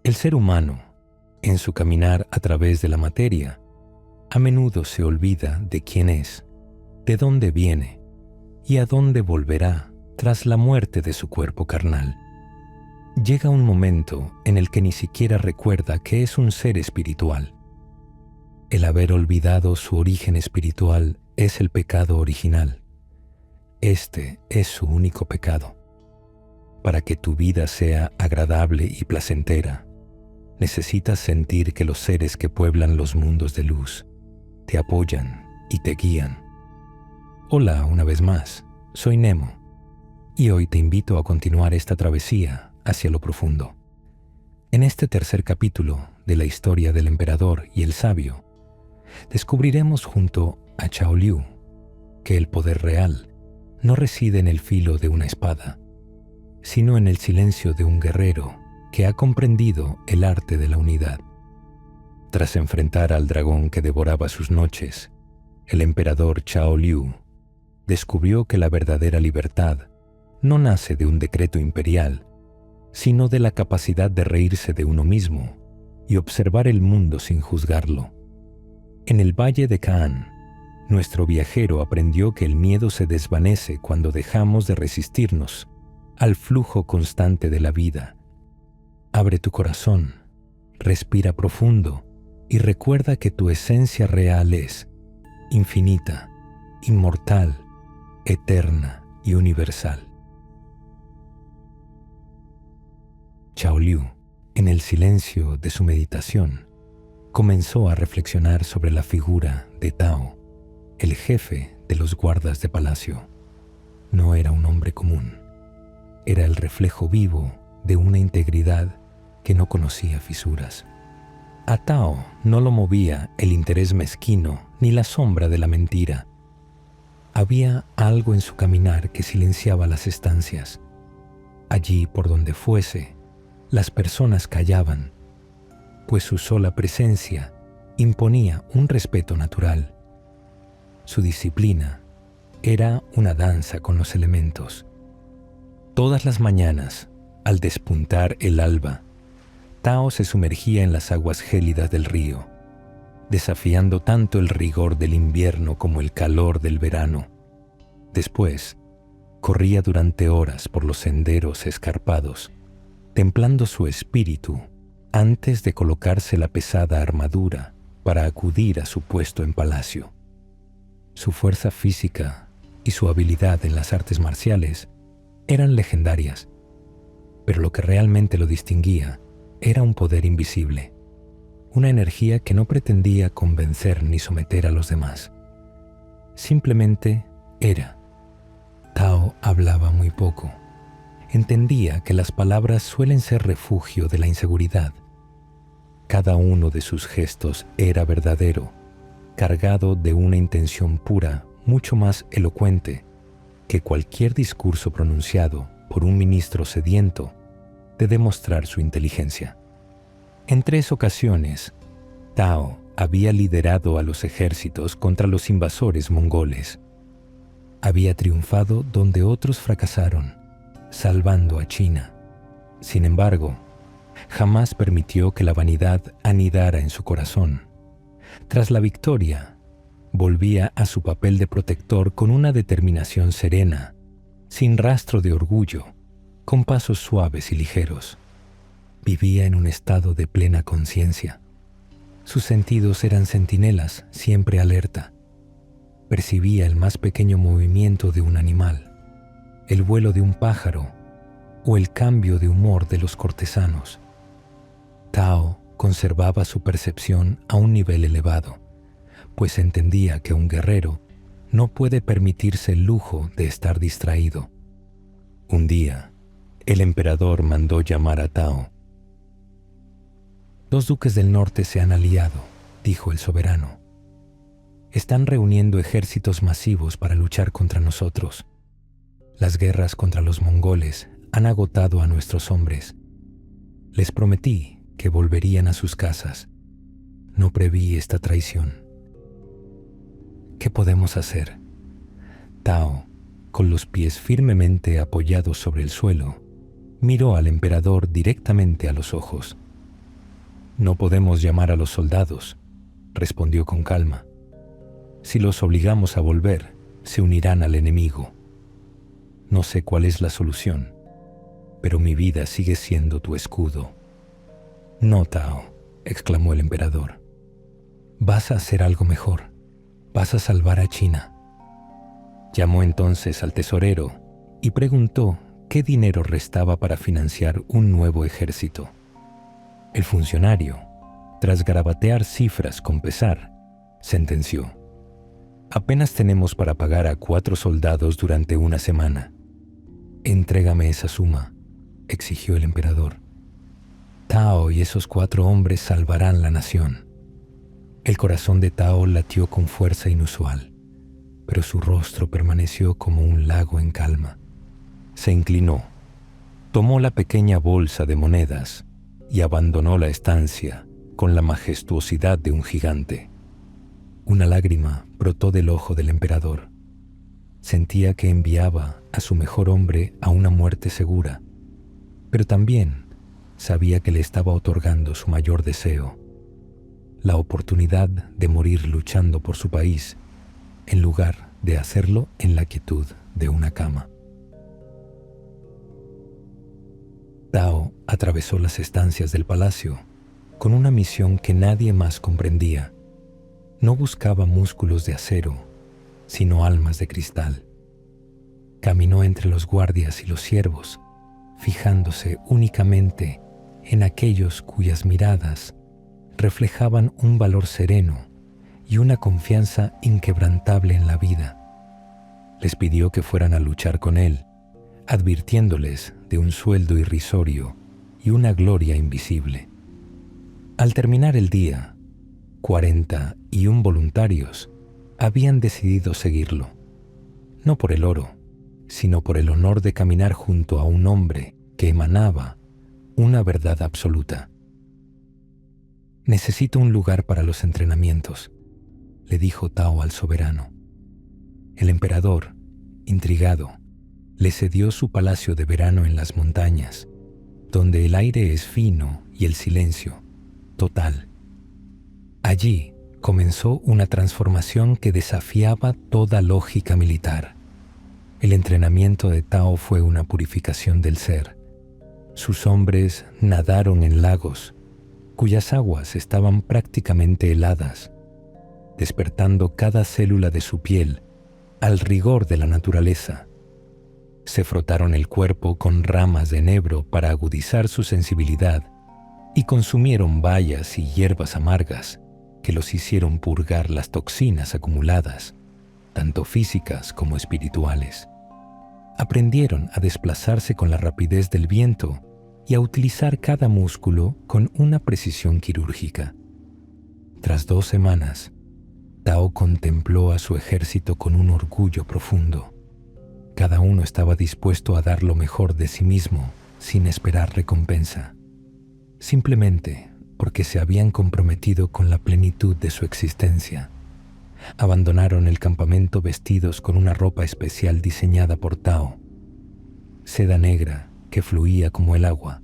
El ser humano, en su caminar a través de la materia, a menudo se olvida de quién es, de dónde viene y a dónde volverá tras la muerte de su cuerpo carnal. Llega un momento en el que ni siquiera recuerda que es un ser espiritual. El haber olvidado su origen espiritual es el pecado original. Este es su único pecado. Para que tu vida sea agradable y placentera, necesitas sentir que los seres que pueblan los mundos de luz te apoyan y te guían. Hola una vez más, soy Nemo, y hoy te invito a continuar esta travesía hacia lo profundo. En este tercer capítulo de la historia del emperador y el sabio, descubriremos junto a Chao Liu que el poder real no reside en el filo de una espada, sino en el silencio de un guerrero que ha comprendido el arte de la unidad. Tras enfrentar al dragón que devoraba sus noches, el emperador Chao Liu descubrió que la verdadera libertad no nace de un decreto imperial, sino de la capacidad de reírse de uno mismo y observar el mundo sin juzgarlo. En el valle de Ka'an, nuestro viajero aprendió que el miedo se desvanece cuando dejamos de resistirnos al flujo constante de la vida. Abre tu corazón, respira profundo y recuerda que tu esencia real es infinita, inmortal, eterna y universal. Chao Liu, en el silencio de su meditación, comenzó a reflexionar sobre la figura de Tao, el jefe de los guardas de palacio. No era un hombre común. Era el reflejo vivo de una integridad que no conocía fisuras. A Tao no lo movía el interés mezquino ni la sombra de la mentira. Había algo en su caminar que silenciaba las estancias. Allí por donde fuese, las personas callaban, pues su sola presencia imponía un respeto natural. Su disciplina era una danza con los elementos. Todas las mañanas, al despuntar el alba, Tao se sumergía en las aguas gélidas del río, desafiando tanto el rigor del invierno como el calor del verano. Después, corría durante horas por los senderos escarpados, templando su espíritu antes de colocarse la pesada armadura para acudir a su puesto en palacio. Su fuerza física y su habilidad en las artes marciales eran legendarias, pero lo que realmente lo distinguía era un poder invisible, una energía que no pretendía convencer ni someter a los demás. Simplemente era. Tao hablaba muy poco. Entendía que las palabras suelen ser refugio de la inseguridad. Cada uno de sus gestos era verdadero, cargado de una intención pura, mucho más elocuente que cualquier discurso pronunciado por un ministro sediento de demostrar su inteligencia. En 3 ocasiones, Tao había liderado a los ejércitos contra los invasores mongoles. Había triunfado donde otros fracasaron, salvando a China. Sin embargo, jamás permitió que la vanidad anidara en su corazón. Tras la victoria, volvía a su papel de protector con una determinación serena, sin rastro de orgullo, con pasos suaves y ligeros. Vivía en un estado de plena conciencia. Sus sentidos eran centinelas, siempre alerta. Percibía el más pequeño movimiento de un animal, el vuelo de un pájaro o el cambio de humor de los cortesanos. Tao conservaba su percepción a un nivel elevado, pues entendía que un guerrero no puede permitirse el lujo de estar distraído. Un día, el emperador mandó llamar a Tao. «Los duques del norte se han aliado», dijo el soberano. «Están reuniendo ejércitos masivos para luchar contra nosotros. Las guerras contra los mongoles han agotado a nuestros hombres. Les prometí que volverían a sus casas. No preví esta traición. ¿Qué podemos hacer?» Tao, con los pies firmemente apoyados sobre el suelo, miró al emperador directamente a los ojos. No podemos llamar a los soldados, respondió con calma. Si los obligamos a volver, se unirán al enemigo. No sé cuál es la solución, pero mi vida sigue siendo tu escudo. No, Tao, exclamó el emperador. Vas a hacer algo mejor. Vas a salvar a China. Llamó entonces al tesorero y preguntó qué dinero restaba para financiar un nuevo ejército. El funcionario, tras garabatear cifras con pesar, sentenció: apenas tenemos para pagar a 4 soldados durante una semana. Entrégame esa suma, exigió el emperador. Tao y esos 4 hombres salvarán la nación. El corazón de Tao latió con fuerza inusual, pero su rostro permaneció como un lago en calma. Se inclinó, tomó la pequeña bolsa de monedas y abandonó la estancia con la majestuosidad de un gigante. Una lágrima brotó del ojo del emperador. Sentía que enviaba a su mejor hombre a una muerte segura, pero también sabía que le estaba otorgando su mayor deseo, la oportunidad de morir luchando por su país, en lugar de hacerlo en la quietud de una cama. Tao atravesó las estancias del palacio con una misión que nadie más comprendía. No buscaba músculos de acero, sino almas de cristal. Caminó entre los guardias y los siervos, fijándose únicamente en aquellos cuyas miradas reflejaban un valor sereno y una confianza inquebrantable en la vida. Les pidió que fueran a luchar con él, advirtiéndoles de un sueldo irrisorio y una gloria invisible. Al terminar el día, 41 voluntarios habían decidido seguirlo, no por el oro, sino por el honor de caminar junto a un hombre que emanaba una verdad absoluta. Necesito un lugar para los entrenamientos, le dijo Tao al soberano. El emperador, intrigado, le cedió su palacio de verano en las montañas, donde el aire es fino y el silencio total. Allí comenzó una transformación que desafiaba toda lógica militar. El entrenamiento de Tao fue una purificación del ser. Sus hombres nadaron en lagos, cuyas aguas estaban prácticamente heladas, despertando cada célula de su piel al rigor de la naturaleza. Se frotaron el cuerpo con ramas de enebro para agudizar su sensibilidad y consumieron bayas y hierbas amargas que los hicieron purgar las toxinas acumuladas, tanto físicas como espirituales. Aprendieron a desplazarse con la rapidez del viento y a utilizar cada músculo con una precisión quirúrgica. Tras 2 semanas, Tao contempló a su ejército con un orgullo profundo. Cada uno estaba dispuesto a dar lo mejor de sí mismo sin esperar recompensa, simplemente porque se habían comprometido con la plenitud de su existencia. Abandonaron el campamento vestidos con una ropa especial diseñada por Tao, seda negra que fluía como el agua,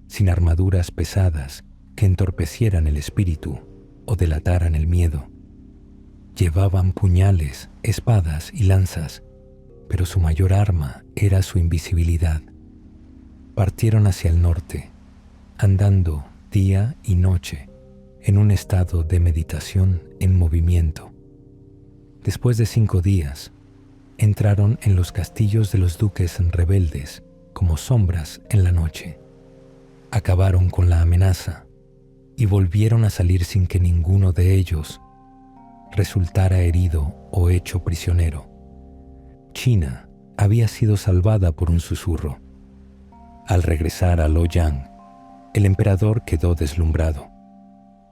sin armaduras pesadas que entorpecieran el espíritu o delataran el miedo. Llevaban puñales, espadas y lanzas, pero su mayor arma era su invisibilidad. Partieron hacia el norte, andando día y noche en un estado de meditación en movimiento. Después de 5 días, entraron en los castillos de los duques rebeldes como sombras en la noche. Acabaron con la amenaza y volvieron a salir sin que ninguno de ellos resultara herido o hecho prisionero. China había sido salvada por un susurro. Al regresar a Luoyang, el emperador quedó deslumbrado.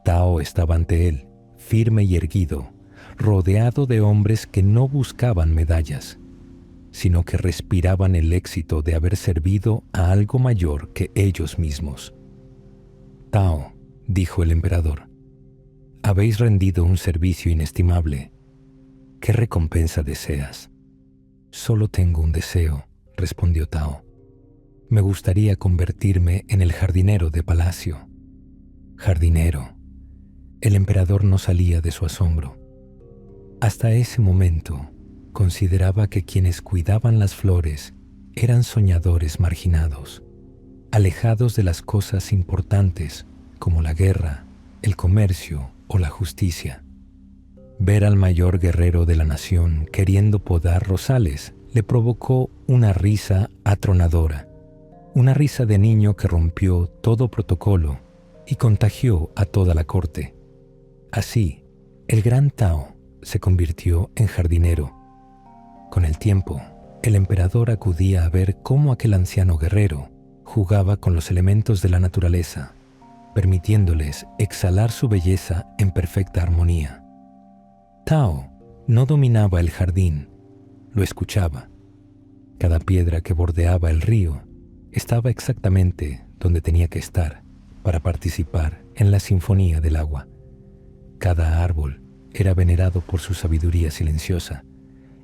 Tao estaba ante él, firme y erguido, rodeado de hombres que no buscaban medallas, sino que respiraban el éxito de haber servido a algo mayor que ellos mismos. Tao, dijo el emperador, habéis rendido un servicio inestimable. ¿Qué recompensa deseas? Solo tengo un deseo, respondió Tao. Me gustaría convertirme en el jardinero de palacio. Jardinero. El emperador no salía de su asombro. Hasta ese momento, consideraba que quienes cuidaban las flores eran soñadores marginados, alejados de las cosas importantes como la guerra, el comercio o la justicia. Ver al mayor guerrero de la nación queriendo podar rosales le provocó una risa atronadora, una risa de niño que rompió todo protocolo y contagió a toda la corte. Así, el gran Tao se convirtió en jardinero. Con el tiempo, el emperador acudía a ver cómo aquel anciano guerrero jugaba con los elementos de la naturaleza, permitiéndoles exhalar su belleza en perfecta armonía. Tao no dominaba el jardín, lo escuchaba. Cada piedra que bordeaba el río estaba exactamente donde tenía que estar para participar en la sinfonía del agua. Cada árbol era venerado por su sabiduría silenciosa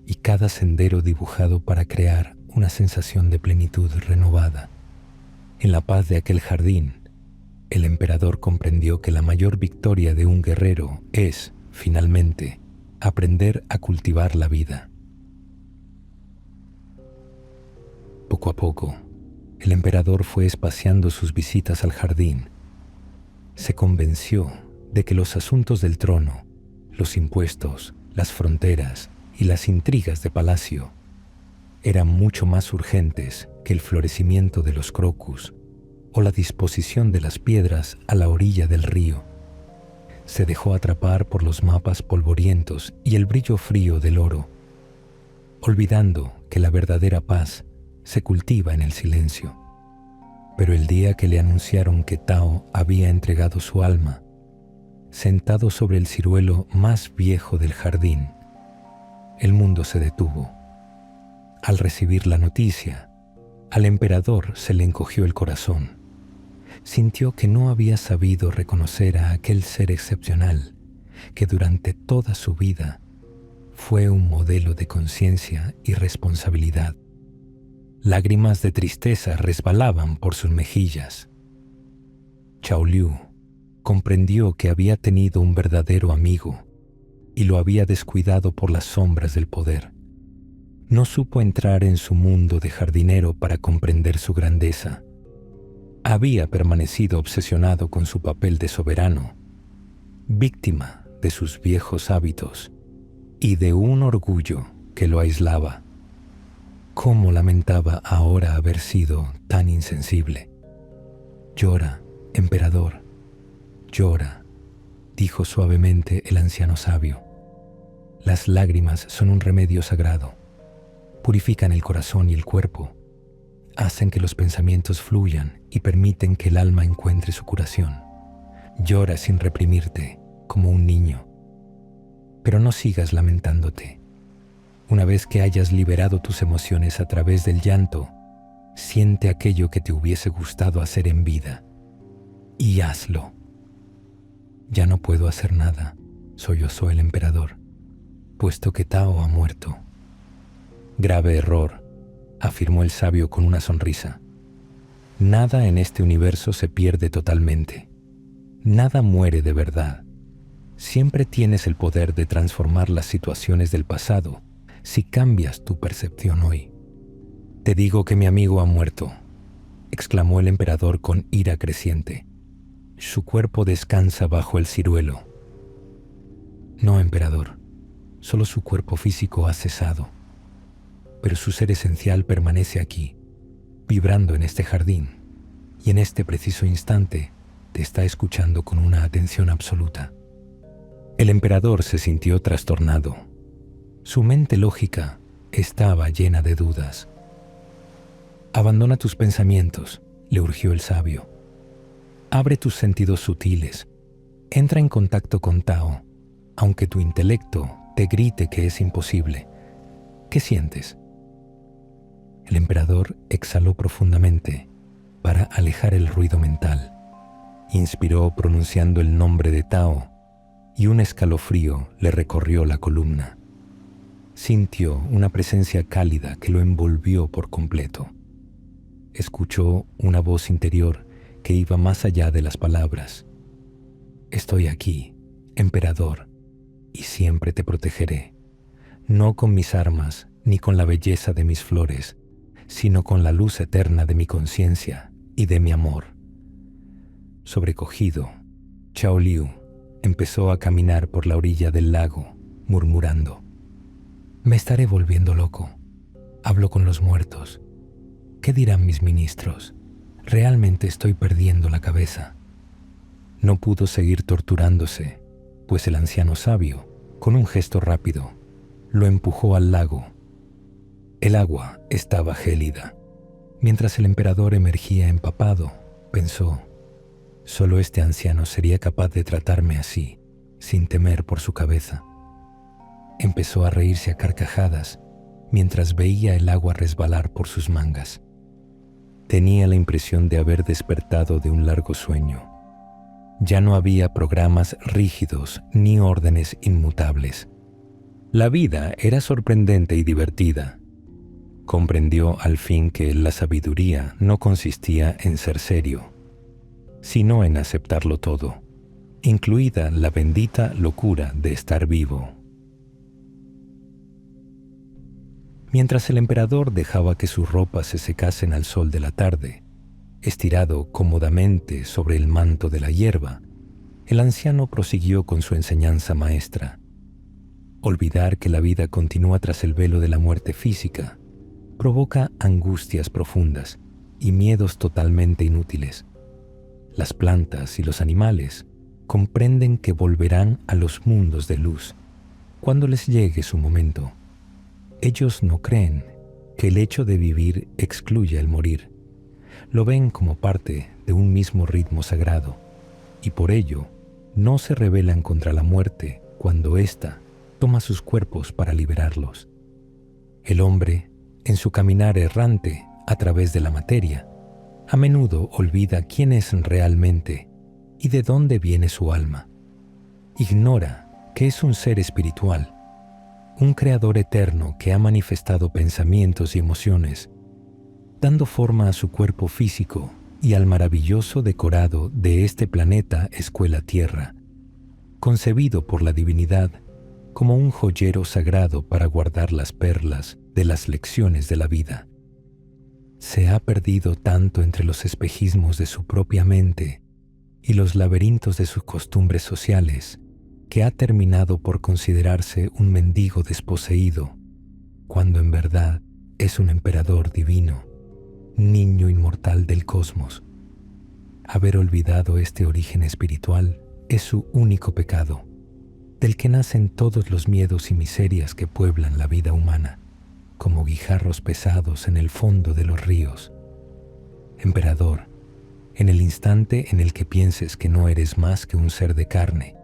y cada sendero dibujado para crear una sensación de plenitud renovada. En la paz de aquel jardín, el emperador comprendió que la mayor victoria de un guerrero es, finalmente, aprender a cultivar la vida. Poco a poco, el emperador fue espaciando sus visitas al jardín. Se convenció de que los asuntos del trono, los impuestos, las fronteras y las intrigas de palacio eran mucho más urgentes que el florecimiento de los crocus o la disposición de las piedras a la orilla del río. Se dejó atrapar por los mapas polvorientos y el brillo frío del oro, olvidando que la verdadera paz se cultiva en el silencio. Pero el día que le anunciaron que Tao había entregado su alma, sentado sobre el ciruelo más viejo del jardín, el mundo se detuvo. Al recibir la noticia, al emperador se le encogió el corazón. Sintió que no había sabido reconocer a aquel ser excepcional que durante toda su vida fue un modelo de conciencia y responsabilidad. Lágrimas de tristeza resbalaban por sus mejillas. Chao Liu comprendió que había tenido un verdadero amigo y lo había descuidado por las sombras del poder. No supo entrar en su mundo de jardinero para comprender su grandeza. Había permanecido obsesionado con su papel de soberano, víctima de sus viejos hábitos y de un orgullo que lo aislaba. ¿Cómo lamentaba ahora haber sido tan insensible? Llora, emperador, llora, dijo suavemente el anciano sabio. Las lágrimas son un remedio sagrado. Purifican el corazón y el cuerpo, hacen que los pensamientos fluyan y permiten que el alma encuentre su curación. Llora sin reprimirte, como un niño. Pero no sigas lamentándote. Una vez que hayas liberado tus emociones a través del llanto, siente aquello que te hubiese gustado hacer en vida y hazlo. Ya no puedo hacer nada, sollozó el emperador, puesto que Tao ha muerto. Grave error, afirmó el sabio con una sonrisa. Nada en este universo se pierde totalmente. Nada muere de verdad. Siempre tienes el poder de transformar las situaciones del pasado si cambias tu percepción hoy. Te digo que mi amigo ha muerto, exclamó el emperador con ira creciente. Su cuerpo descansa bajo el ciruelo. No, emperador, solo su cuerpo físico ha cesado, pero su ser esencial permanece aquí, vibrando en este jardín, y en este preciso instante te está escuchando con una atención absoluta. El emperador se sintió trastornado. Su mente lógica estaba llena de dudas. Abandona tus pensamientos, le urgió el sabio. Abre tus sentidos sutiles. Entra en contacto con Tao, aunque tu intelecto te grite que es imposible. ¿Qué sientes? El emperador exhaló profundamente para alejar el ruido mental. Inspiró pronunciando el nombre de Tao y un escalofrío le recorrió la columna. Sintió una presencia cálida que lo envolvió por completo. Escuchó una voz interior que iba más allá de las palabras Estoy aquí, emperador, y siempre te protegeré, no con mis armas ni con la belleza de mis flores, sino con la luz eterna de mi conciencia y de mi amor. Sobrecogido, Chao Liu empezó a caminar por la orilla del lago, murmurando: «Me estaré volviendo loco. Hablo con los muertos. ¿Qué dirán mis ministros? Realmente estoy perdiendo la cabeza». No pudo seguir torturándose, pues el anciano sabio, con un gesto rápido, lo empujó al lago. El agua estaba gélida. Mientras el emperador emergía empapado, pensó: solo este anciano sería capaz de tratarme así, sin temer por su cabeza. Empezó a reírse a carcajadas mientras veía el agua resbalar por sus mangas. Tenía la impresión de haber despertado de un largo sueño. Ya no había programas rígidos ni órdenes inmutables. La vida era sorprendente y divertida. Comprendió al fin que la sabiduría no consistía en ser serio, sino en aceptarlo todo, incluida la bendita locura de estar vivo. Mientras el emperador dejaba que sus ropas se secasen al sol de la tarde, estirado cómodamente sobre el manto de la hierba, el anciano prosiguió con su enseñanza maestra. Olvidar que la vida continúa tras el velo de la muerte física provoca angustias profundas y miedos totalmente inútiles. Las plantas y los animales comprenden que volverán a los mundos de luz cuando les llegue su momento. Ellos no creen que el hecho de vivir excluya el morir. Lo ven como parte de un mismo ritmo sagrado y por ello no se rebelan contra la muerte cuando ésta toma sus cuerpos para liberarlos. El hombre, en su caminar errante a través de la materia, a menudo olvida quién es realmente y de dónde viene su alma. Ignora que es un ser espiritual, un creador eterno que ha manifestado pensamientos y emociones, dando forma a su cuerpo físico y al maravilloso decorado de este planeta Escuela Tierra, concebido por la divinidad como un joyero sagrado para guardar las perlas de las lecciones de la vida. Se ha perdido tanto entre los espejismos de su propia mente y los laberintos de sus costumbres sociales que ha terminado por considerarse un mendigo desposeído, cuando en verdad es un emperador divino, niño inmortal del cosmos. Haber olvidado este origen espiritual es su único pecado, del que nacen todos los miedos y miserias que pueblan la vida humana, como guijarros pesados en el fondo de los ríos. Emperador, en el instante en el que pienses que no eres más que un ser de carne,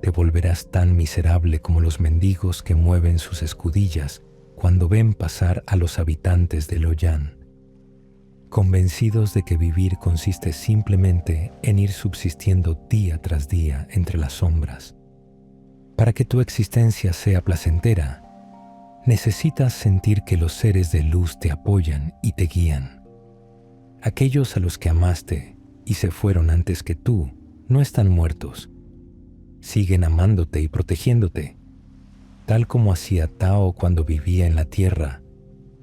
te volverás tan miserable como los mendigos que mueven sus escudillas cuando ven pasar a los habitantes de Loyan, convencidos de que vivir consiste simplemente en ir subsistiendo día tras día entre las sombras. Para que tu existencia sea placentera, necesitas sentir que los seres de luz te apoyan y te guían. Aquellos a los que amaste y se fueron antes que tú no están muertos. Siguen amándote y protegiéndote, tal como hacía Tao cuando vivía en la tierra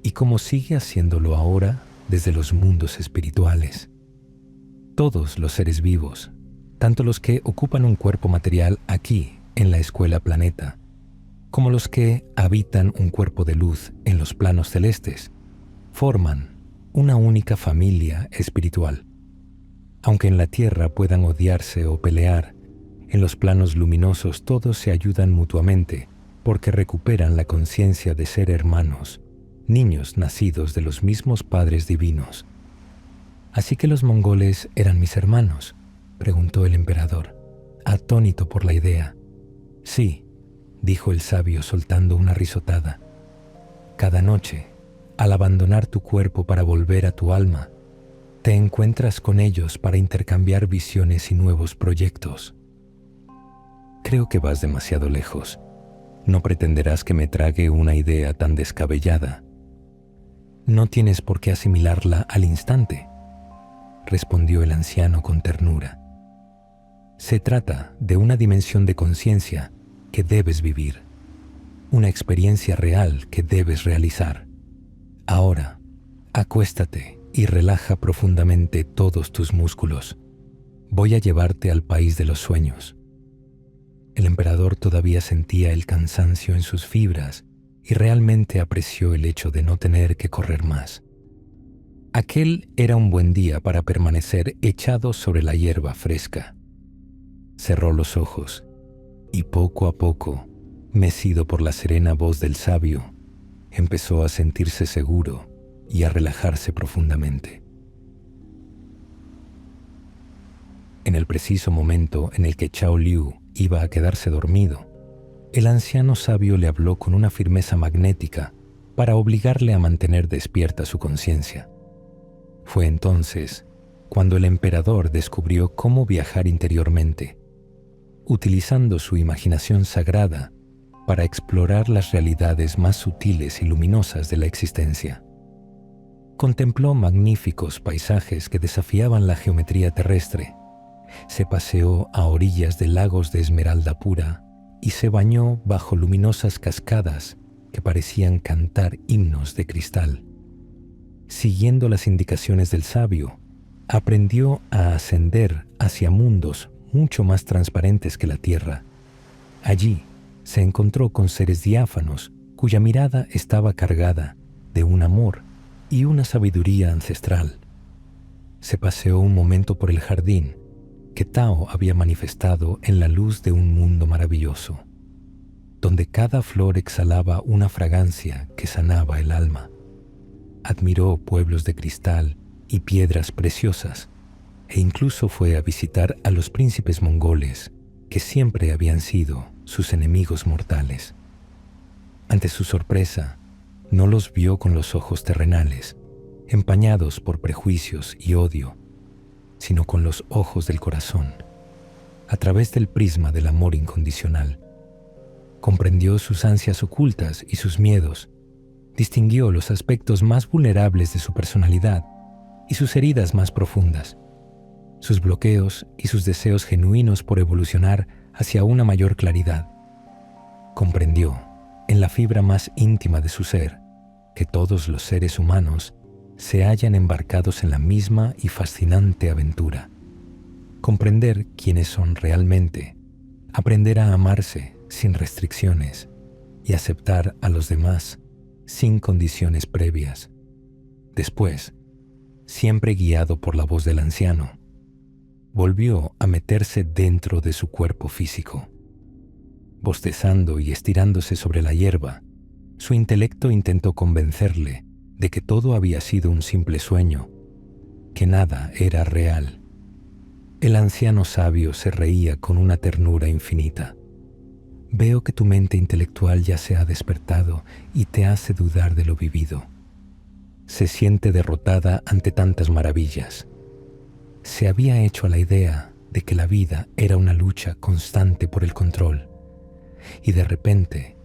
y como sigue haciéndolo ahora desde los mundos espirituales. Todos los seres vivos, tanto los que ocupan un cuerpo material aquí en la escuela planeta, como los que habitan un cuerpo de luz en los planos celestes, forman una única familia espiritual. Aunque en la tierra puedan odiarse o pelear, en los planos luminosos todos se ayudan mutuamente porque recuperan la conciencia de ser hermanos, niños nacidos de los mismos padres divinos. ¿Así que los mongoles eran mis hermanos?, preguntó el emperador, atónito por la idea. Sí, dijo el sabio soltando una risotada. Cada noche, al abandonar tu cuerpo para volver a tu alma, te encuentras con ellos para intercambiar visiones y nuevos proyectos. Creo que vas demasiado lejos. No pretenderás que me trague una idea tan descabellada. No tienes por qué asimilarla al instante, respondió el anciano con ternura. Se trata de una dimensión de conciencia que debes vivir, una experiencia real que debes realizar. Ahora, acuéstate y relaja profundamente todos tus músculos. Voy a llevarte al país de los sueños. El emperador todavía sentía el cansancio en sus fibras y realmente apreció el hecho de no tener que correr más. Aquel era un buen día para permanecer echado sobre la hierba fresca. Cerró los ojos y poco a poco, mecido por la serena voz del sabio, empezó a sentirse seguro y a relajarse profundamente. En el preciso momento en el que Chao Liu iba a quedarse dormido, el anciano sabio le habló con una firmeza magnética para obligarle a mantener despierta su conciencia. Fue entonces cuando el emperador descubrió cómo viajar interiormente, utilizando su imaginación sagrada para explorar las realidades más sutiles y luminosas de la existencia. Contempló magníficos paisajes que desafiaban la geometría terrestre, se paseó a orillas de lagos de esmeralda pura y se bañó bajo luminosas cascadas que parecían cantar himnos de cristal. Siguiendo las indicaciones del sabio, aprendió a ascender hacia mundos mucho más transparentes que la tierra. Allí se encontró con seres diáfanos cuya mirada estaba cargada de un amor y una sabiduría ancestral. Se paseó un momento por el jardín que Tao había manifestado en la luz de un mundo maravilloso, donde cada flor exhalaba una fragancia que sanaba el alma. Admiró pueblos de cristal y piedras preciosas, e incluso fue a visitar a los príncipes mongoles, que siempre habían sido sus enemigos mortales. Ante su sorpresa, no los vio con los ojos terrenales, empañados por prejuicios y odio, sino con los ojos del corazón, a través del prisma del amor incondicional. Comprendió sus ansias ocultas y sus miedos, distinguió los aspectos más vulnerables de su personalidad y sus heridas más profundas, sus bloqueos y sus deseos genuinos por evolucionar hacia una mayor claridad. Comprendió, en la fibra más íntima de su ser, que todos los seres humanos se hallan embarcados en la misma y fascinante aventura. Comprender quiénes son realmente, aprender a amarse sin restricciones y aceptar a los demás sin condiciones previas. Después, siempre guiado por la voz del anciano, volvió a meterse dentro de su cuerpo físico. Bostezando y estirándose sobre la hierba, su intelecto intentó convencerle de que todo había sido un simple sueño, que nada era real. El anciano sabio se reía con una ternura infinita. Veo que tu mente intelectual ya se ha despertado y te hace dudar de lo vivido. Se siente derrotada ante tantas maravillas. Se había hecho a la idea de que la vida era una lucha constante por el control, y de repente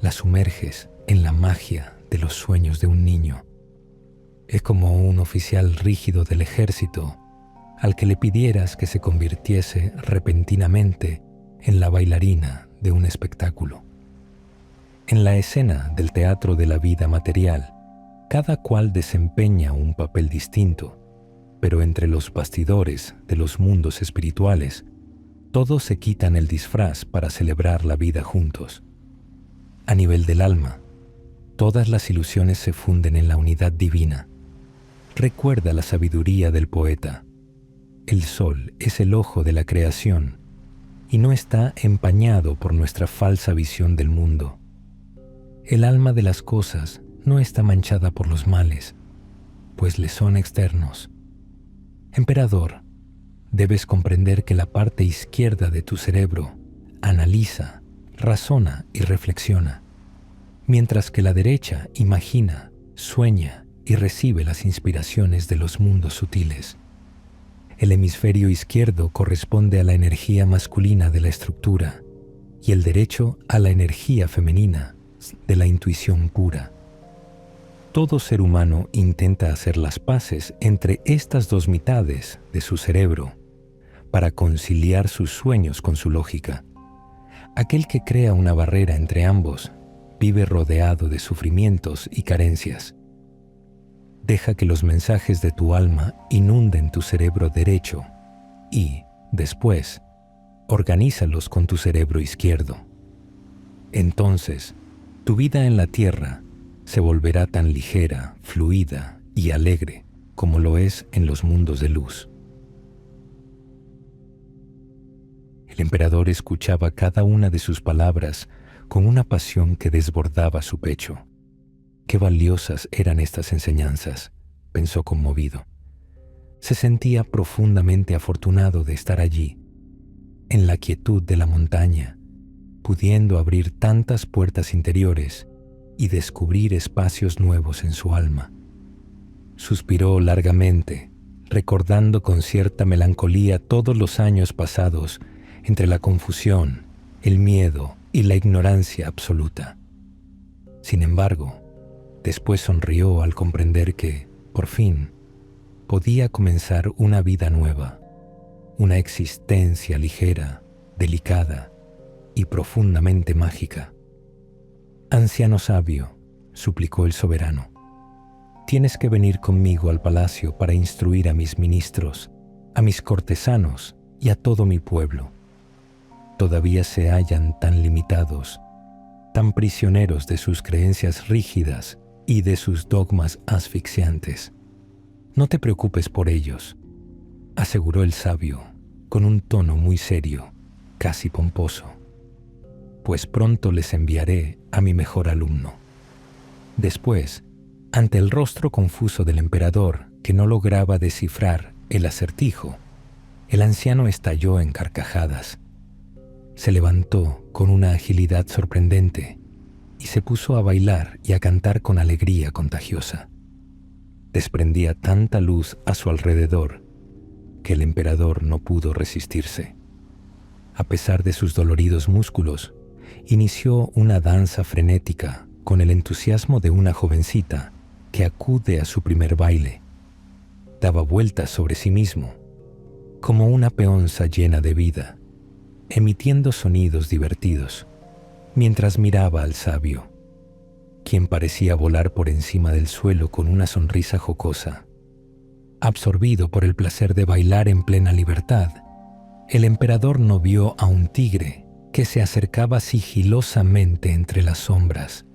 la sumerges en la magia de los sueños de un niño. Es como un oficial rígido del ejército al que le pidieras que se convirtiese repentinamente en la bailarina de un espectáculo. En la escena del teatro de la vida material, cada cual desempeña un papel distinto, pero entre los bastidores de los mundos espirituales, todos se quitan el disfraz para celebrar la vida juntos. A nivel del alma, todas las ilusiones se funden en la unidad divina. Recuerda la sabiduría del poeta. El sol es el ojo de la creación y no está empañado por nuestra falsa visión del mundo. El alma de las cosas no está manchada por los males, pues le son externos. Emperador, debes comprender que la parte izquierda de tu cerebro analiza, razona y reflexiona, mientras que la derecha imagina, sueña y recibe las inspiraciones de los mundos sutiles. El hemisferio izquierdo corresponde a la energía masculina de la estructura y el derecho a la energía femenina de la intuición pura. Todo ser humano intenta hacer las paces entre estas dos mitades de su cerebro para conciliar sus sueños con su lógica. Aquel que crea una barrera entre ambos vive rodeado de sufrimientos y carencias. Deja que los mensajes de tu alma inunden tu cerebro derecho y, después, organízalos con tu cerebro izquierdo. Entonces, tu vida en la tierra se volverá tan ligera, fluida y alegre como lo es en los mundos de luz. El emperador escuchaba cada una de sus palabras con una pasión que desbordaba su pecho. Qué valiosas eran estas enseñanzas, pensó conmovido. Se sentía profundamente afortunado de estar allí, en la quietud de la montaña, pudiendo abrir tantas puertas interiores y descubrir espacios nuevos en su alma. Suspiró largamente, recordando con cierta melancolía todos los años pasados entre la confusión, el miedo y la ignorancia absoluta. Sin embargo, después sonrió al comprender que, por fin, podía comenzar una vida nueva, una existencia ligera, delicada y profundamente mágica. «Anciano sabio», suplicó el soberano, «tienes que venir conmigo al palacio para instruir a mis ministros, a mis cortesanos y a todo mi pueblo. Todavía se hallan tan limitados, tan prisioneros de sus creencias rígidas y de sus dogmas asfixiantes. No te preocupes por ellos», aseguró el sabio con un tono muy serio, casi pomposo, «pues pronto les enviaré a mi mejor alumno». Después, ante el rostro confuso del emperador que no lograba descifrar el acertijo, el anciano estalló en carcajadas. Se levantó con una agilidad sorprendente y se puso a bailar y a cantar con alegría contagiosa. Desprendía tanta luz a su alrededor que el emperador no pudo resistirse. A pesar de sus doloridos músculos, inició una danza frenética con el entusiasmo de una jovencita que acude a su primer baile. Daba vueltas sobre sí mismo, como una peonza llena de vida, emitiendo sonidos divertidos, mientras miraba al sabio, quien parecía volar por encima del suelo con una sonrisa jocosa. Absorbido por el placer de bailar en plena libertad, el emperador no vio a un tigre que se acercaba sigilosamente entre las sombras.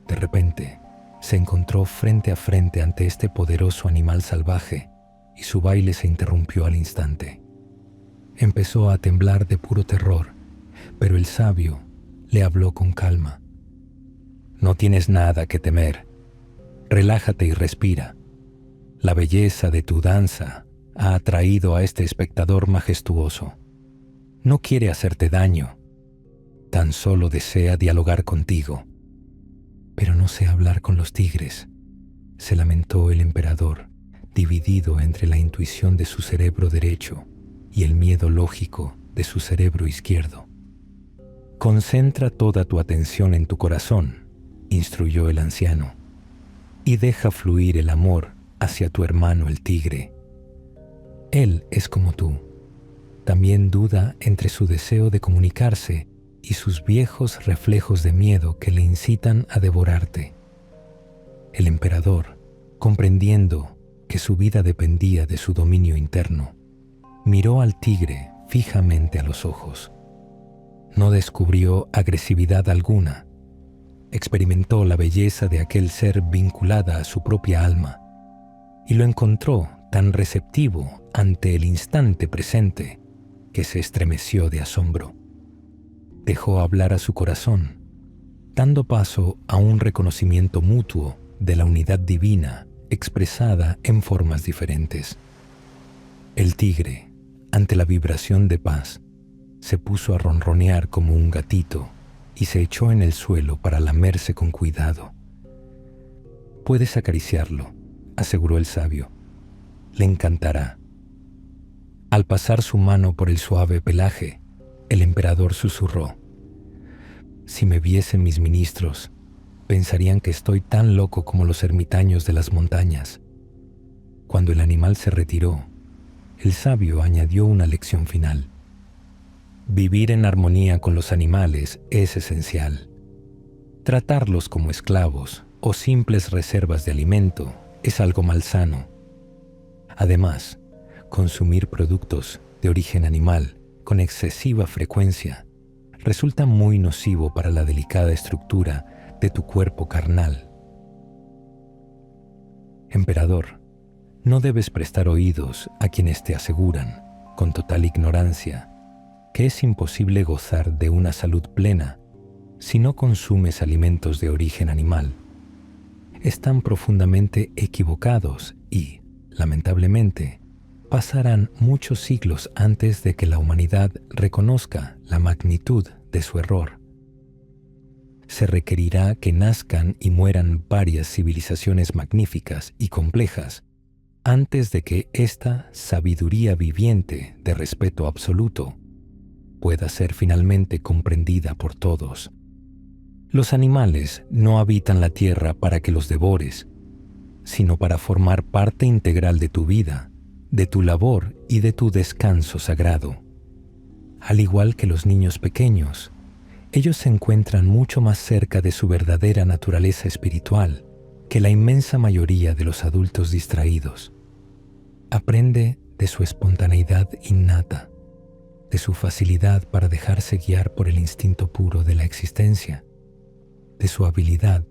De repente, se encontró frente a frente ante este poderoso animal salvaje y su baile se interrumpió al instante. Empezó a temblar de puro terror, pero el sabio le habló con calma. «No tienes nada que temer. Relájate y respira. La belleza de tu danza ha atraído a este espectador majestuoso. No quiere hacerte daño. Tan solo desea dialogar contigo». «Pero no sé hablar con los tigres», se lamentó el emperador, dividido entre la intuición de su cerebro derecho y el miedo lógico de su cerebro izquierdo. «Concentra toda tu atención en tu corazón», instruyó el anciano, «y deja fluir el amor hacia tu hermano el tigre. Él es como tú. También duda entre su deseo de comunicarse y sus viejos reflejos de miedo que le incitan a devorarte». El emperador, comprendiendo que su vida dependía de su dominio interno, miró al tigre fijamente a los ojos. No descubrió agresividad alguna. Experimentó la belleza de aquel ser vinculada a su propia alma y lo encontró tan receptivo ante el instante presente que se estremeció de asombro. Dejó hablar a su corazón, dando paso a un reconocimiento mutuo de la unidad divina expresada en formas diferentes. El tigre, ante la vibración de paz, se puso a ronronear como un gatito y se echó en el suelo para lamerse con cuidado. «Puedes acariciarlo», aseguró el sabio. «Le encantará». Al pasar su mano por el suave pelaje, el emperador susurró: «Si me viesen mis ministros, pensarían que estoy tan loco como los ermitaños de las montañas». Cuando el animal se retiró, el sabio añadió una lección final. Vivir en armonía con los animales es esencial. Tratarlos como esclavos o simples reservas de alimento es algo malsano. Además, consumir productos de origen animal con excesiva frecuencia resulta muy nocivo para la delicada estructura de tu cuerpo carnal. Emperador, no debes prestar oídos a quienes te aseguran, con total ignorancia, que es imposible gozar de una salud plena si no consumes alimentos de origen animal. Están profundamente equivocados y, lamentablemente, pasarán muchos siglos antes de que la humanidad reconozca la magnitud de su error. Se requerirá que nazcan y mueran varias civilizaciones magníficas y complejas antes de que esta sabiduría viviente de respeto absoluto pueda ser finalmente comprendida por todos. Los animales no habitan la tierra para que los devores, sino para formar parte integral de tu vida, de tu labor y de tu descanso sagrado. Al igual que los niños pequeños, ellos se encuentran mucho más cerca de su verdadera naturaleza espiritual que la inmensa mayoría de los adultos distraídos. Aprende de su espontaneidad innata, de su facilidad para dejarse guiar por el instinto puro de la existencia, de su habilidad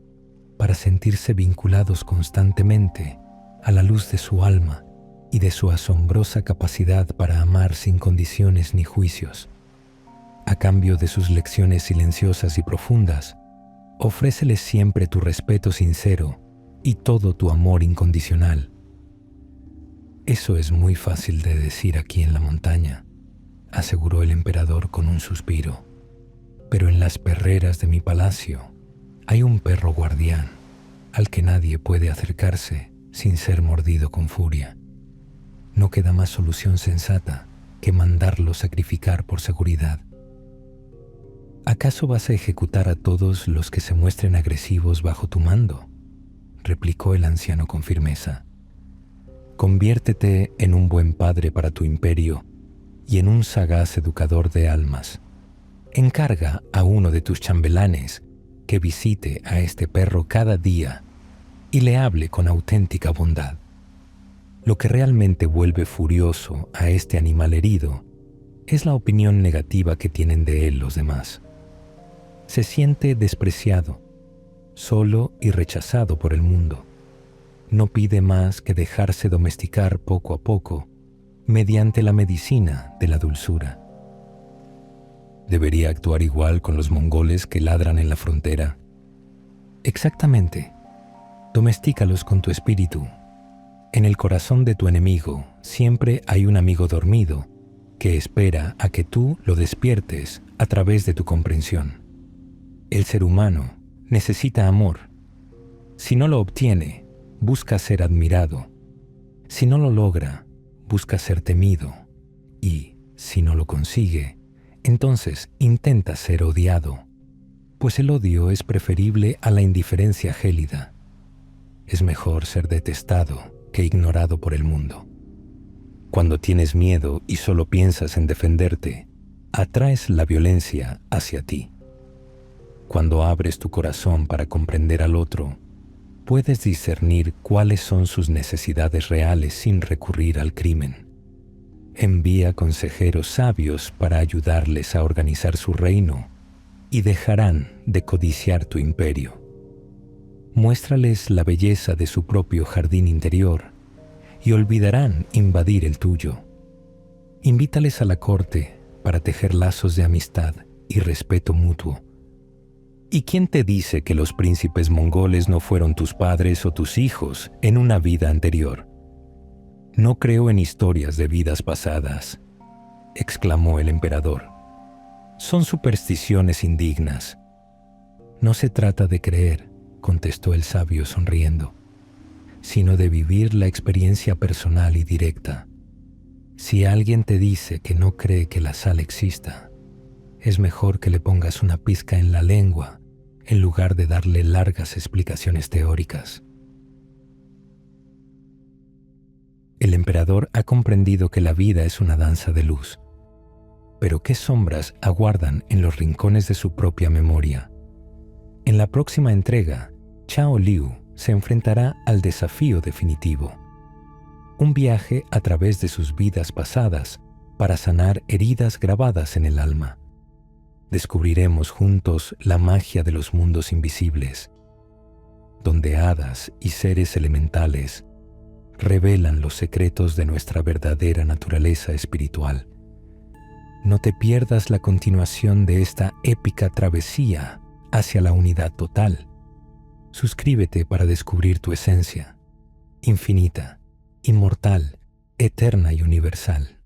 para sentirse vinculados constantemente a la luz de su alma y de su asombrosa capacidad para amar sin condiciones ni juicios. A cambio de sus lecciones silenciosas y profundas, ofréceles siempre tu respeto sincero y todo tu amor incondicional. Eso es muy fácil de decir aquí en la montaña, aseguró el emperador con un suspiro. Pero en las perreras de mi palacio hay un perro guardián al que nadie puede acercarse sin ser mordido con furia. No queda más solución sensata que mandarlo sacrificar por seguridad. ¿Acaso vas a ejecutar a todos los que se muestren agresivos bajo tu mando?, replicó el anciano con firmeza. Conviértete en un buen padre para tu imperio y en un sagaz educador de almas. Encarga a uno de tus chambelanes que visite a este perro cada día y le hable con auténtica bondad. Lo que realmente vuelve furioso a este animal herido es la opinión negativa que tienen de él los demás. Se siente despreciado, solo y rechazado por el mundo. No pide más que dejarse domesticar poco a poco mediante la medicina de la dulzura. ¿Debería actuar igual con los mongoles que ladran en la frontera? Exactamente. Domestícalos con tu espíritu. En el corazón de tu enemigo siempre hay un amigo dormido que espera a que tú lo despiertes a través de tu comprensión. El ser humano necesita amor. Si no lo obtiene, busca ser admirado. Si no lo logra, busca ser temido. Y, si no lo consigue, entonces intenta ser odiado, pues el odio es preferible a la indiferencia gélida. Es mejor ser detestado que ignorado por el mundo. Cuando tienes miedo y solo piensas en defenderte, atraes la violencia hacia ti. Cuando abres tu corazón para comprender al otro, puedes discernir cuáles son sus necesidades reales sin recurrir al crimen. Envía consejeros sabios para ayudarles a organizar su reino y dejarán de codiciar tu imperio. Muéstrales la belleza de su propio jardín interior y olvidarán invadir el tuyo. Invítales a la corte para tejer lazos de amistad y respeto mutuo. ¿Y quién te dice que los príncipes mongoles no fueron tus padres o tus hijos en una vida anterior? No creo en historias de vidas pasadas, exclamó el emperador. Son supersticiones indignas. No se trata de creer, contestó el sabio sonriendo, sino de vivir la experiencia personal y directa. Si alguien te dice que no cree que la sal exista, es mejor que le pongas una pizca en la lengua en lugar de darle largas explicaciones teóricas. el emperador ha comprendido que la vida es una danza de luz. Pero ¿qué sombras aguardan en los rincones de su propia memoria? En la próxima entrega, Chao Liu se enfrentará al desafío definitivo. Un viaje a través de sus vidas pasadas para sanar heridas grabadas en el alma. Descubriremos juntos la magia de los mundos invisibles, donde hadas y seres elementales revelan los secretos de nuestra verdadera naturaleza espiritual. No te pierdas la continuación de esta épica travesía hacia la unidad total. Suscríbete para descubrir tu esencia, infinita, inmortal, eterna y universal.